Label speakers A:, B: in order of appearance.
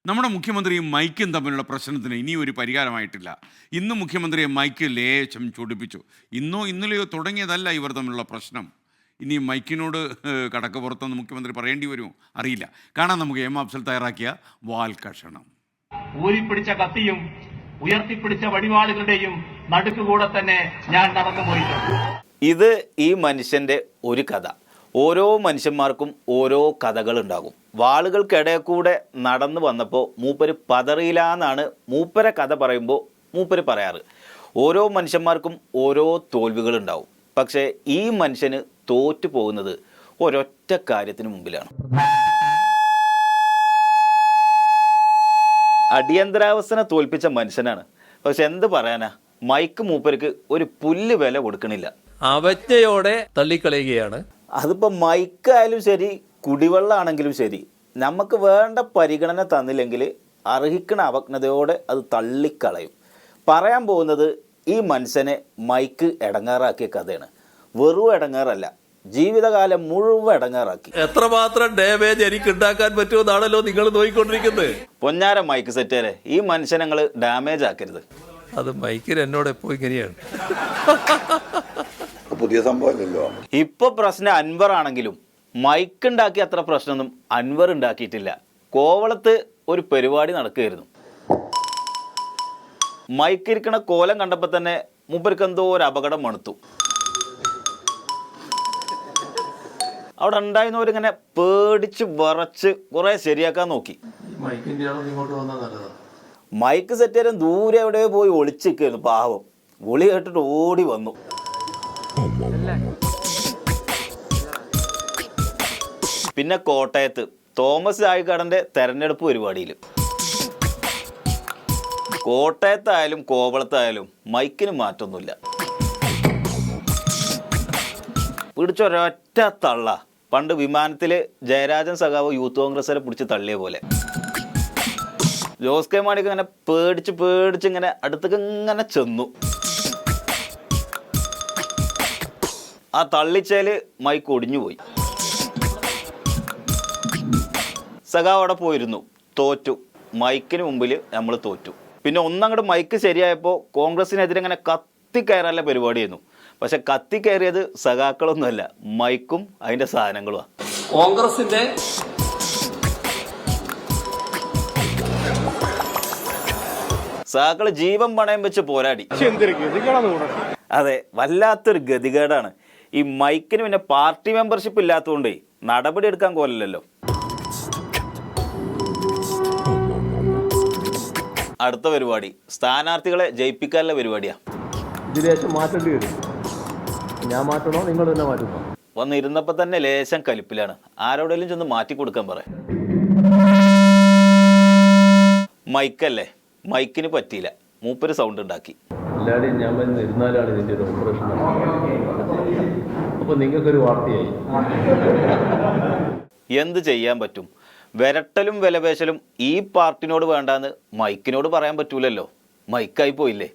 A: നമ്മുടെ മുഖ്യമന്ത്രിയും മൈക്കും തമ്മിലുള്ള പ്രശ്നത്തിന് ഇനിയും ഒരു പരിഹാരമായിട്ടില്ല. ഇന്ന് മുഖ്യമന്ത്രിയെ മൈക്ക് ലേശം ചൊടിപ്പിച്ചു. ഇന്നോ ഇന്നലെയോ തുടങ്ങിയതല്ല ഇവർ തമ്മിലുള്ള പ്രശ്നം. ഇനി മൈക്കിനോട് കടക്ക് പുറത്തെന്ന് മുഖ്യമന്ത്രി പറയേണ്ടി വരുമോ അറിയില്ല. കാണാൻ നമുക്ക് എം അഫ്സൽ തയ്യാറാക്കിയ വാൽക്കഷണം.
B: ഊരിപ്പിടിച്ച കത്തിയും ഉയർത്തിപ്പിടിച്ച വടിവാളുകളുടെയും നടുക്കുകൂടെ തന്നെ ഞാൻ നടന്നുപോയിട്ടുണ്ട്.
C: ഇത് ഈ മനുഷ്യൻ്റെ ഒരു കഥ. ഓരോ മനുഷ്യന്മാർക്കും ഓരോ കഥകളുണ്ടാകും. വാളുകൾക്കിടയിൽ കൂടെ നടന്നു വന്നപ്പോൾ മൂപ്പര് പതറിയില്ലാന്നാണ് മൂപ്പരെ കഥ പറയുമ്പോൾ മൂപ്പര് പറയാറ്. ഓരോ മനുഷ്യന്മാർക്കും ഓരോ തോൽവികളുണ്ടാവും. പക്ഷേ ഈ മനുഷ്യന് തോറ്റു പോകുന്നത് ഒരൊറ്റ കാര്യത്തിന് മുമ്പിലാണ്. അടിയന്തരാവസ്ഥനെ തോൽപ്പിച്ച മനുഷ്യനാണ്. പക്ഷെ എന്ത് പറയാനാ, മൈക്ക് മൂപ്പർക്ക് ഒരു പുല്ല് വില കൊടുക്കണില്ല.
D: അവജ്ഞയോടെ തള്ളിക്കളയുകയാണ്.
C: അതിപ്പോൾ മൈക്കായാലും ശരി, കുടിവെള്ളമാണെങ്കിലും ശരി, നമുക്ക് വേണ്ട പരിഗണന തന്നില്ലെങ്കിൽ അർഹിക്കണ അവജ്ഞതയോടെ അത് തള്ളിക്കളയും. പറയാൻ പോകുന്നത് ഈ മനുഷ്യനെ മൈക്ക് ഇടങ്ങാറാക്കിയ കഥയാണ്. വെറും ഇടങ്ങാറല്ല, ജീവിതകാലം മുഴുവൻ ഇടങ്ങാറാക്കി.
D: എത്രമാത്രം ഡാമേജ് എനിക്ക് ഉണ്ടാക്കാൻ പറ്റുമെന്നാണല്ലോ നിങ്ങൾ നോക്കിക്കൊണ്ടിരിക്കുന്നത്.
C: പൊന്നാര മൈക്ക് സെറ്റേരെ, ഈ മനുഷ്യനെ ഞങ്ങൾ ഡാമേജ് ആക്കരുത്.
D: അത് മൈക്കിന് എന്നോട് എപ്പോ ഇങ്ങനെയാണ്.
E: പുതിയ സംഭവമല്ലല്ലോ.
C: ഇപ്പൊ പ്രശ്നം അൻവർ ആണെങ്കിലും മൈക്ക് ഉണ്ടാക്കിയ അത്ര പ്രശ്നമൊന്നും അൻവർ ഉണ്ടാക്കിയിട്ടില്ല. കോവളത്ത് ഒരു പരിപാടി നടക്കുകയായിരുന്നു. മൈക്ക് ഇരിക്കണ കോലം കണ്ടപ്പോൾ തന്നെ മൂപ്പർക്ക് എന്തോ ഒരു അപകടം മണുത്തു. അവിടെ ഉണ്ടായിരുന്നവരിങ്ങനെ പേടിച്ച് വിറച്ച് കുറെ ശരിയാക്കാൻ നോക്കി. മൈക്ക് സെറ്റേരും ദൂരെ എവിടെയോ പോയി ഒളിച്ചിരിക്കുന്നു. പാവം ഒളി കേട്ടിട്ട് ഓടി വന്നു. പിന്നെ കോട്ടയത്ത് തോമസ് ചാഴികാടൻ്റെ തെരഞ്ഞെടുപ്പ് പരിപാടിയിൽ, കോട്ടയത്തായാലും കോവളത്തായാലും മൈക്കിന് മാറ്റൊന്നുമില്ല. പിടിച്ചൊരൊറ്റ തള്ള. പണ്ട് വിമാനത്തിൽ ജയരാജൻ സഖാവ് യൂത്ത് കോൺഗ്രസിനെ പിടിച്ച് തള്ളിയ പോലെ ജോസ് കെ മാണിക്ക് ഇങ്ങനെ പേടിച്ച് ഇങ്ങനെ അടുത്തേക്ക് ഇങ്ങനെ ചെന്നു. ആ തള്ളിച്ചേല് മൈക്ക് ഒടിഞ്ഞുപോയി. സഖാവ് അവിടെ പോയിരുന്നു. തോറ്റു. മൈക്കിന് മുമ്പിൽ നമ്മൾ തോറ്റു. പിന്നെ ഒന്നങ്ങോട്ട് മൈക്ക് ശരിയായപ്പോൾ കോൺഗ്രസിനെതിരെ ഇങ്ങനെ കത്തിക്കയറല്ല പരിപാടിയായിരുന്നു. പക്ഷെ കത്തിക്കയറിയത് സഖാക്കളൊന്നുമല്ല, മൈക്കും അതിൻ്റെ സാധനങ്ങളുമാണ്.
D: കോൺഗ്രസിന്റെ
C: സഖാക്കള് ജീവൻ പണയം വെച്ച് പോരാടി. അതെ, വല്ലാത്തൊരു ഗതികേടാണ്. ഈ മൈക്കിന് പിന്നെ പാർട്ടി മെമ്പർഷിപ്പ് ഇല്ലാത്തതുകൊണ്ട് നടപടി എടുക്കാൻ കോലല്ലോ. അടുത്ത പരിപാടി സ്ഥാനാർത്ഥികളെ ജയിപ്പിക്കാനുള്ള പരിപാടിയാ.
F: മാറ്റേണ്ടി വരും. ഞാൻ മാറ്റണോ നിങ്ങൾ തന്നെ മാറ്റുന്നോ?
C: വന്നിരുന്നപ്പോ തന്നെ ലേശം കലിപ്പിലാണ്. ആരോടെങ്കിലും ചെന്ന് മാറ്റി കൊടുക്കാൻ പറയാം. മൈക്കല്ലേ, മൈക്കിന് പറ്റിയില്ല. മൂപ്പര് സൗണ്ട് ഉണ്ടാക്കി.
F: എല്ലാവരെയും ഞാൻ ഇരുന്നാലാണ് ഇതിൻ്റെ ഒരു ഓപ്പറേഷൻ. അപ്പൊ നിങ്ങൾക്കൊരു വാർത്തയായി.
C: എന്ത് ചെയ്യാൻ പറ്റും? വിരട്ടലും വിലപേശലും ഈ പാർട്ടിനോട് വേണ്ടാന്ന് മൈക്കിനോട് പറയാൻ പറ്റൂലല്ലോ. മൈക്കായി പോയില്ലേ.